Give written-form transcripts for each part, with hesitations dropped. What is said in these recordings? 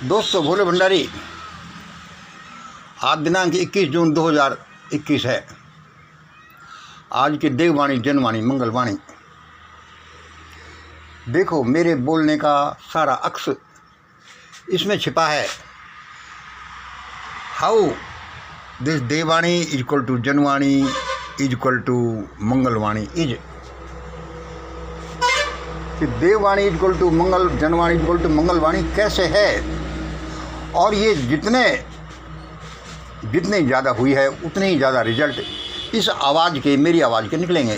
दोस्तों, भोले भंडारी, आज दिनांक 21 जून 2021 है। आज की देववाणी, जनवाणी, मंगलवाणी। देखो, मेरे बोलने का सारा अक्स इसमें छिपा है। हाउ दिस देववाणी इज इक्वल टू जनवाणी इज इक्वल टू मंगलवाणी इज। देववाणी इज इक्वल टू मंगल, जनवाणी इज इक्वल टू मंगलवाणी कैसे है, और ये जितने ज़्यादा हुई है उतने ही ज़्यादा रिजल्ट इस आवाज़ के, मेरी आवाज़ के निकलेंगे।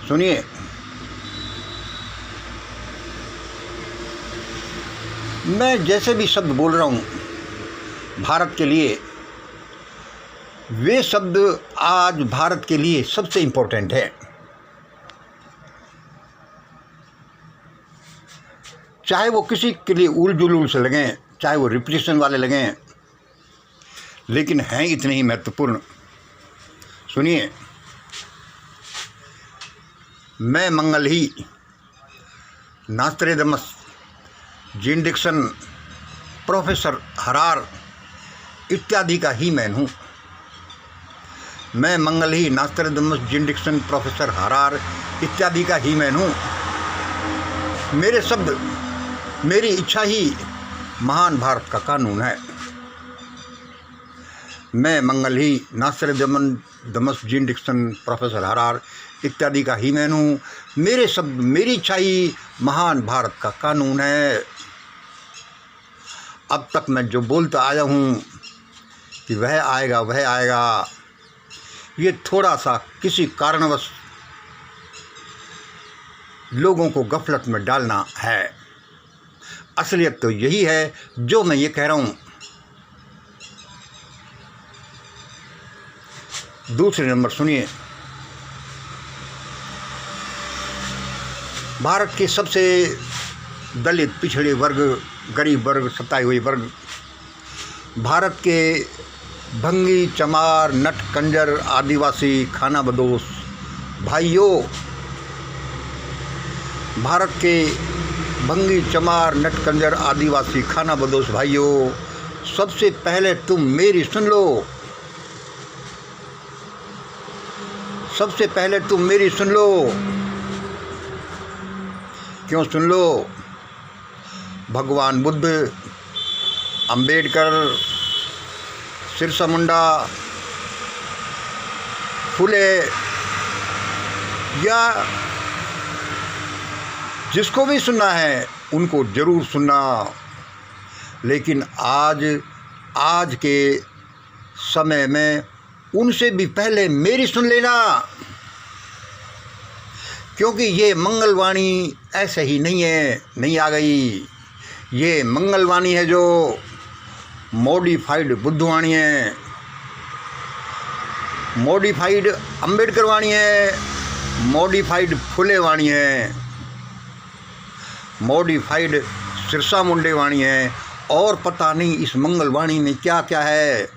सुनिए, मैं जैसे भी शब्द बोल रहा हूँ भारत के लिए, वे शब्द आज भारत के लिए सबसे इम्पोर्टेंट है। चाहे वो किसी के लिए उल जुलूल से लगें, चाहे वो रिपीटेशन वाले लगें, लेकिन हैं इतने ही महत्वपूर्ण। सुनिए, मैं मंगल ही, नास्त्रेदमस, जीन डिक्सन, प्रोफेसर हरार इत्यादि का ही मैन हूँ। मैं मंगल ही, नास्त्रेदमस, जीन डिक्सन, प्रोफेसर हरार इत्यादि का ही मैन हूँ। मेरे शब्द, मेरी इच्छा ही महान भारत का कानून है। मैं मंगल ही, नास्त्रेदमस, जीन डिक्सन, प्रोफेसर हरार इत्यादि का ही मैन हूँ। मेरे शब्द, मेरी इच्छा ही महान भारत का कानून है। अब तक मैं जो बोलता आया हूँ कि वह आएगा वह आएगा, ये थोड़ा सा किसी कारणवश लोगों को गफलत में डालना है। असलियत तो यही है जो मैं ये कह रहा हूँ। दूसरे नंबर सुनिए, भारत के सबसे दलित, पिछड़े वर्ग, गरीब वर्ग, सताए हुए वर्ग, भारत के भंगी, चमार, नट, कंजर, आदिवासी, खाना बदोश भाइयों, भारत के भंगी, चमार, नट, कंजर, आदिवासी, खाना बदोश भाइयों, सबसे पहले तुम मेरी सुन लो। सबसे पहले तुम मेरी सुन लो। क्यों सुन लो? भगवान बुद्ध, अंबेडकर, सिरसा मुंडा, फुले, या जिसको भी सुनना है उनको ज़रूर सुनना, लेकिन आज के समय में उनसे भी पहले मेरी सुन लेना, क्योंकि ये मंगलवाणी ऐसे ही नहीं है, नहीं आ गई। ये मंगलवाणी है जो मॉडिफाइड बुद्धवाणी है, मॉडिफाइड अंबेडकर वाणी है, मॉडिफाइड फुले वाणी है, मॉडिफाइड सिरसा मुंडे वाणी है, और पता नहीं इस मंगलवाणी में क्या क्या है।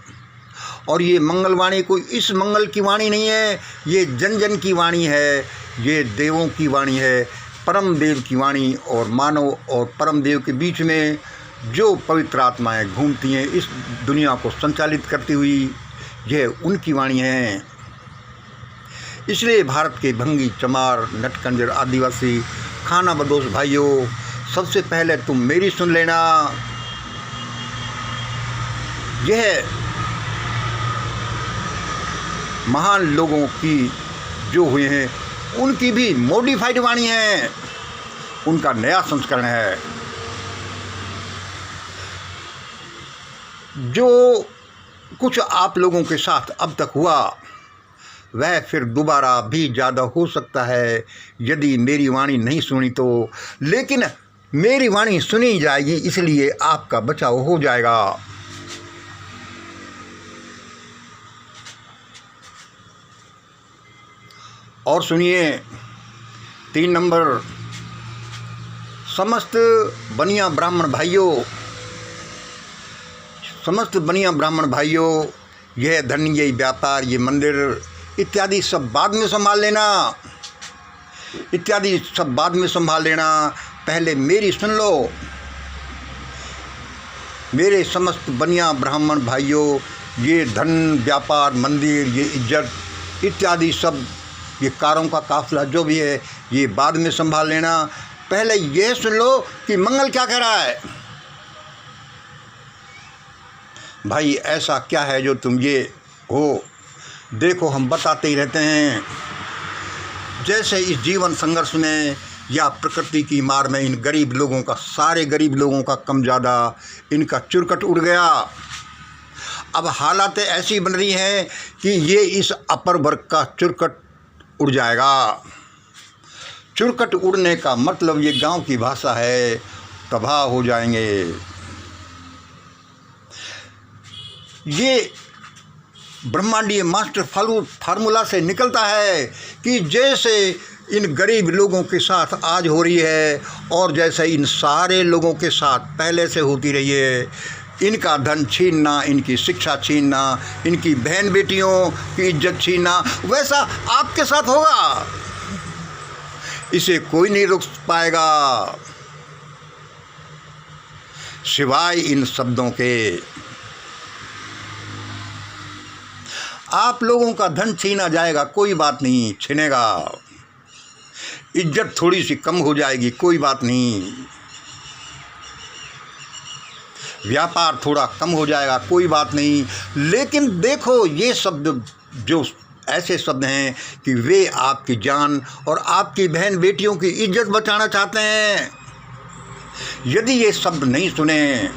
और ये मंगलवाणी कोई इस मंगल की वाणी नहीं है, ये जन जन की वाणी है, ये देवों की वाणी है, परम देव की वाणी। और मानव और परम देव के बीच में जो पवित्र आत्माएं घूमती हैं इस दुनिया को संचालित करती हुई, यह उनकी वाणी है। इसलिए भारत के भंगी, चमार, नटकंजर, आदिवासी, खाना बदोश भाइयों, सबसे पहले तुम मेरी सुन लेना। यह महान लोगों की जो हुए हैं उनकी भी मॉडिफाइड वाणी है, उनका नया संस्करण है। जो कुछ आप लोगों के साथ अब तक हुआ वह फिर दोबारा भी ज़्यादा हो सकता है यदि मेरी वाणी नहीं सुनी तो, लेकिन मेरी वाणी सुनी जाएगी, इसलिए आपका बचाव हो जाएगा। और सुनिए, 3 नंबर, समस्त बनिया ब्राह्मण भाइयों, समस्त बनिया ब्राह्मण भाइयों, यह धन, ये व्यापार, ये मंदिर इत्यादि सब बाद में संभाल लेना, इत्यादि सब बाद में संभाल लेना। पहले मेरी सुन लो। मेरे समस्त बनिया ब्राह्मण भाइयों, ये धन, व्यापार, मंदिर, ये इज्जत इत्यादि सब, ये कारों का काफिला जो भी है, ये बाद में संभाल लेना। पहले ये सुन लो कि मंगल क्या कह रहा है। भाई ऐसा क्या है जो तुम ये हो? देखो, हम बताते ही रहते हैं, जैसे इस जीवन संघर्ष में या प्रकृति की मार में इन गरीब लोगों का, सारे गरीब लोगों का कम ज़्यादा इनका चुरकट उड़ गया। अब हालातें ऐसी बन रही हैं कि ये इस अपर वर्ग का चुरकट उड़ जाएगा। चुरकट उड़ने का मतलब, ये गांव की भाषा है, तबाह हो जाएंगे। ये ब्रह्मांडीय मास्टर फार्मूला से निकलता है कि जैसे इन गरीब लोगों के साथ आज हो रही है और जैसे इन सारे लोगों के साथ पहले से होती रही है, इनका धन छीनना, इनकी शिक्षा छीनना, इनकी बहन बेटियों की इज्जत छीनना, वैसा आपके साथ होगा। इसे कोई नहीं रोक पाएगा सिवाय इन शब्दों के। आप लोगों का धन छीना जाएगा, कोई बात नहीं, छीनेगा। इज्जत थोड़ी सी कम हो जाएगी, कोई बात नहीं। व्यापार थोड़ा कम हो जाएगा, कोई बात नहीं। लेकिन देखो, ये शब्द जो ऐसे शब्द हैं कि वे आपकी जान और आपकी बहन बेटियों की इज्जत बचाना चाहते हैं। यदि ये शब्द नहीं सुने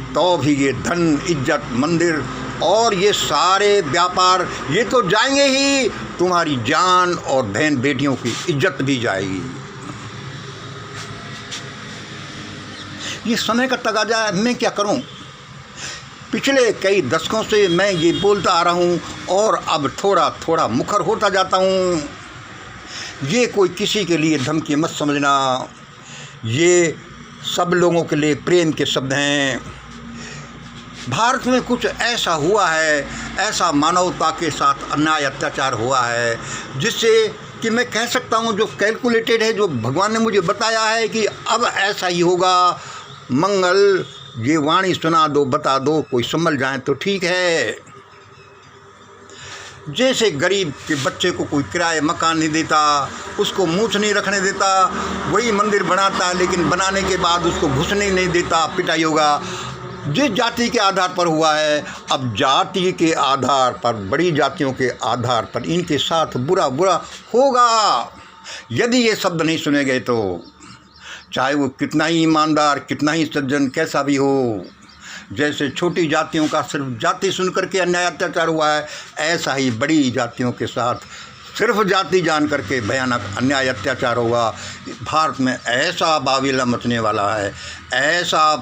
तो भी ये धन, इज्जत, मंदिर और ये सारे व्यापार, ये तो जाएंगे ही, तुम्हारी जान और बहन बेटियों की इज्जत भी जाएगी। ये समय का तकाजा है, मैं क्या करूं? पिछले कई दशकों से मैं ये बोलता आ रहा हूँ और अब थोड़ा थोड़ा मुखर होता जाता हूँ। ये कोई किसी के लिए धमकी मत समझना, ये सब लोगों के लिए प्रेम के शब्द हैं। भारत में कुछ ऐसा हुआ है, ऐसा मानवता के साथ अन्याय अत्याचार हुआ है, जिससे कि मैं कह सकता हूँ जो कैलकुलेटेड है, जो भगवान ने मुझे बताया है कि अब ऐसा ही होगा। मंगल, ये वाणी सुना दो, बता दो, कोई समझ जाए तो ठीक है। जैसे गरीब के बच्चे को कोई किराए मकान नहीं देता, उसको मूछ नहीं रखने देता, वही मंदिर बनाता, लेकिन बनाने के बाद उसको घुसने नहीं देता, पिटाई होगा। जिस जाति के आधार पर हुआ है, अब जाति के आधार पर, बड़ी जातियों के आधार पर इनके साथ बुरा बुरा होगा। यदि ये शब्द नहीं सुने गए तो चाहे वो कितना ही ईमानदार, कितना ही सज्जन, कैसा भी हो, जैसे छोटी जातियों का सिर्फ जाति सुन करके अन्याय अत्याचार हुआ है, ऐसा ही बड़ी जातियों के साथ सिर्फ जाति जान करके भयानक अन्याय अत्याचार होगा। भारत में ऐसा बाविला मचने वाला है, ऐसा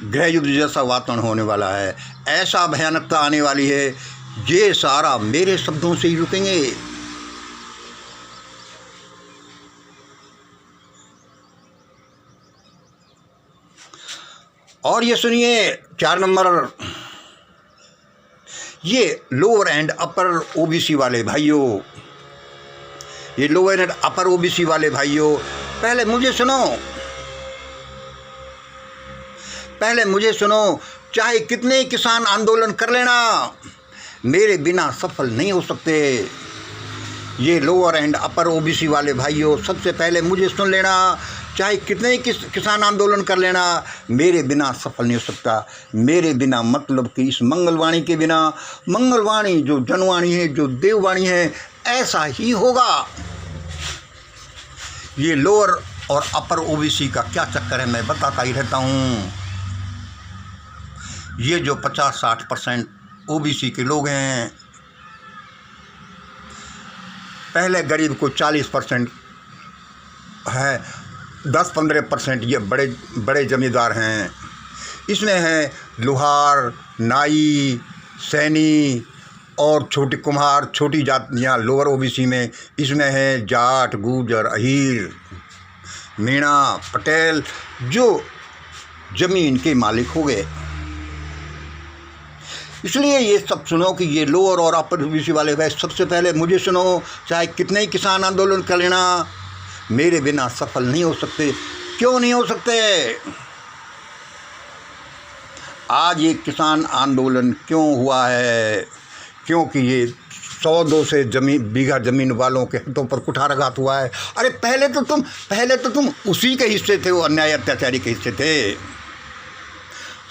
गृह युद्ध जैसा वातावरण होने वाला है, ऐसा भयानकता आने वाली है, ये सारा मेरे शब्दों से ही रुकेंगे। और ये सुनिए 4 नंबर, ये लोअर एंड अपर ओबीसी वाले भाइयों, ये लोअर एंड अपर ओबीसी वाले भाइयों, पहले मुझे सुनो, पहले मुझे सुनो। चाहे कितने किसान आंदोलन कर लेना, मेरे बिना सफल नहीं हो सकते। ये लोअर एंड अपर ओबीसी वाले भाइयों, सबसे पहले मुझे सुन लेना। चाहे कितने किसान आंदोलन कर लेना, मेरे बिना सफल नहीं हो सकता। मेरे बिना मतलब कि इस मंगलवाणी के बिना, मंगलवाणी जो जनवाणी है, जो देववाणी है, ऐसा ही होगा। ये लोअर और अपर ओबीसी का क्या चक्कर है, मैं बताता ही रहता हूँ। ये जो 50-60% ओबीसी के लोग हैं, पहले गरीब को 40% है, 10-15% ये बड़े बड़े जमींदार हैं। इसमें है लोहार, नाई, सैनी और छोटे कुम्हार, छोटी जातियाँ लोअर ओबीसी में। इसमें है जाट, गुर्जर, अहीर, मीणा, पटेल, जो ज़मीन के मालिक हो गए। इसलिए ये सब सुनो कि ये लोअर और अपर ओबीसी वाले भाई, सबसे पहले मुझे सुनो। चाहे कितने ही किसान आंदोलन कर लेना, मेरे बिना सफल नहीं हो सकते। क्यों नहीं हो सकते? आज ये किसान आंदोलन क्यों हुआ है? क्योंकि ये 100-200 बीघा ज़मीन वालों के हितों पर कुठाराघात हुआ है। अरे पहले तो तुम उसी के हिस्से थे, वो अन्याय अत्याचारी के हिस्से थे।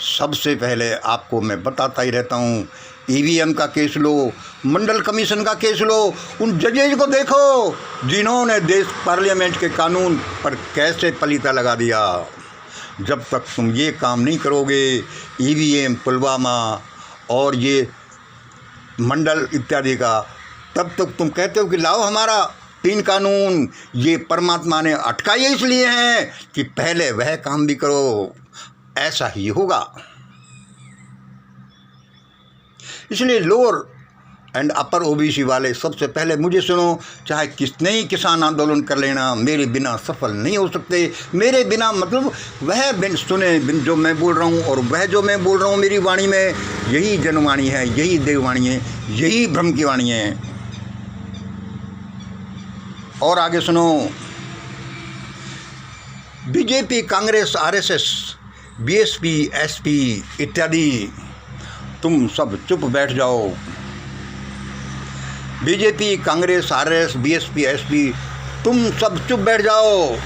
सबसे पहले आपको मैं बताता ही रहता हूँ, ईवीएम का केस लो, मंडल कमीशन का केस लो, उन जजेज को देखो जिन्होंने देश पार्लियामेंट के कानून पर कैसे पलीता लगा दिया। जब तक तुम ये काम नहीं करोगे, ईवीएम, पुलवामा और ये मंडल इत्यादि का, तब तक तुम कहते हो कि लाओ हमारा 3 कानून। ये परमात्मा ने अटकाए इसलिए हैं कि पहले वह काम भी करो। ऐसा ही होगा। इसलिए लोअर एंड अपर ओबीसी वाले सबसे पहले मुझे सुनो, चाहे किसने ही किसान आंदोलन कर लेना, मेरे बिना सफल नहीं हो सकते। मेरे बिना मतलब वह बिन सुने बिन जो मैं बोल रहा हूँ, और वह जो मैं बोल रहा हूँ मेरी वाणी में, यही जनवाणी है, यही देववाणी है, यही ब्रह्म की वाणी है। और आगे सुनो, BJP, Congress, RSS, BSP, SP इत्यादि, तुम सब चुप बैठ जाओ। BJP, Congress, RS, BSP, SP, तुम सब चुप बैठ जाओ।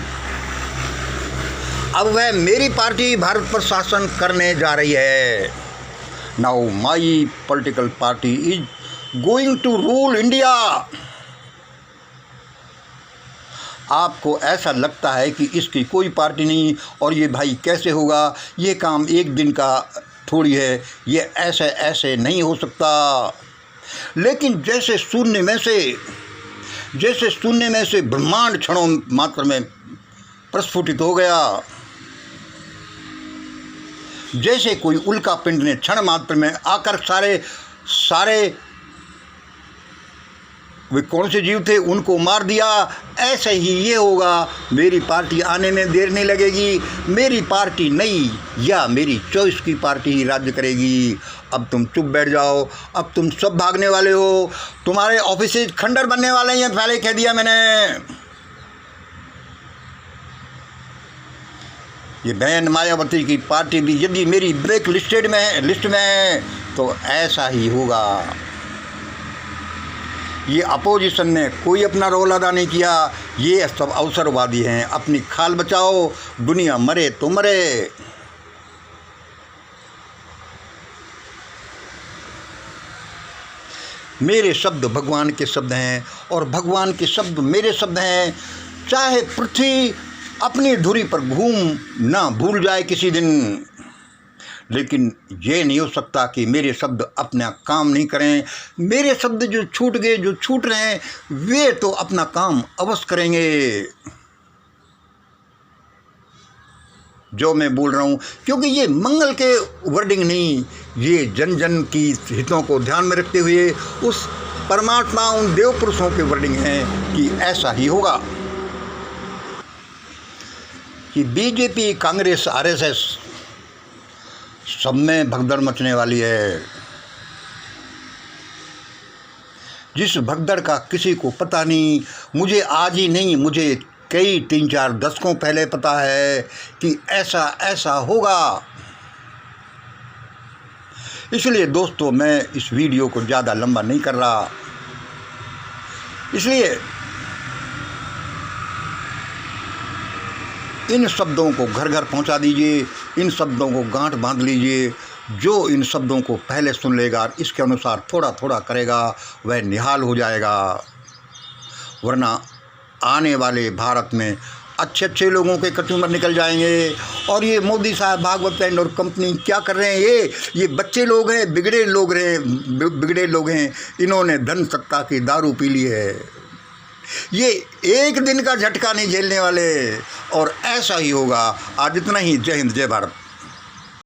अब वह मेरी पार्टी भारत पर शासन करने जा रही है। Now my political party is going to rule India. आपको ऐसा लगता है कि इसकी कोई पार्टी नहीं, और ये भाई कैसे होगा, ये काम एक दिन का थोड़ी है, ये ऐसे नहीं हो सकता। लेकिन जैसे शून्य में से ब्रह्मांड क्षणों मात्र में प्रस्फुटित हो गया, जैसे कोई उल्का पिंड ने क्षण मात्र में आकर सारे वे कौन से जीव थे उनको मार दिया, ऐसे ही ये होगा। मेरी पार्टी आने में देर नहीं लगेगी। मेरी पार्टी नहीं, या मेरी चॉइस की पार्टी ही राज्य करेगी। अब तुम चुप बैठ जाओ। अब तुम सब भागने वाले हो। तुम्हारे ऑफिसेज खंडर बनने वाले हैं, पहले कह दिया मैंने। ये बहन मायावती की पार्टी भी यदि मेरी ब्लैक लिस्ट में है तो ऐसा ही होगा। ये अपोजिशन ने कोई अपना रोल अदा नहीं किया। ये सब अवसरवादी हैं। अपनी खाल बचाओ, दुनिया मरे तो मरे। मेरे शब्द भगवान के शब्द हैं और भगवान के शब्द मेरे शब्द हैं। चाहे पृथ्वी अपनी धुरी पर घूम ना भूल जाए किसी दिन, लेकिन ये नहीं हो सकता कि मेरे शब्द अपना काम नहीं करें। मेरे शब्द जो छूट गए, जो छूट रहे हैं, वे तो अपना काम अवश्य करेंगे जो मैं बोल रहा हूँ। क्योंकि ये मंगल के वर्डिंग नहीं, ये जन जन की हितों को ध्यान में रखते हुए उस परमात्मा, उन देव पुरुषों के वर्डिंग हैं कि ऐसा ही होगा। कि बीजेपी, कांग्रेस, आरएसएस सब में भगदड़ मचने वाली है। जिस भगदड़ का किसी को पता नहीं, मुझे आज ही नहीं, मुझे कई 3-4 दशकों पहले पता है कि ऐसा होगा। इसलिए दोस्तों, मैं इस वीडियो को ज़्यादा लंबा नहीं कर रहा। इसलिए इन शब्दों को घर घर पहुंचा दीजिए, इन शब्दों को गांठ बांध लीजिए। जो इन शब्दों को पहले सुन लेगा, इसके अनुसार थोड़ा थोड़ा करेगा, वह निहाल हो जाएगा। वरना आने वाले भारत में अच्छे लोगों के कचूमर निकल जाएंगे। और ये मोदी साहब, भागवत एंड और कंपनी क्या कर रहे हैं? ये बच्चे लोग हैं, बिगड़े लोग हैं। इन्होंने धन सत्ता की दारू पी ली है। ये एक दिन का झटका नहीं झेलने वाले, और ऐसा ही होगा। आज इतना ही। जय हिंद, जय भारत।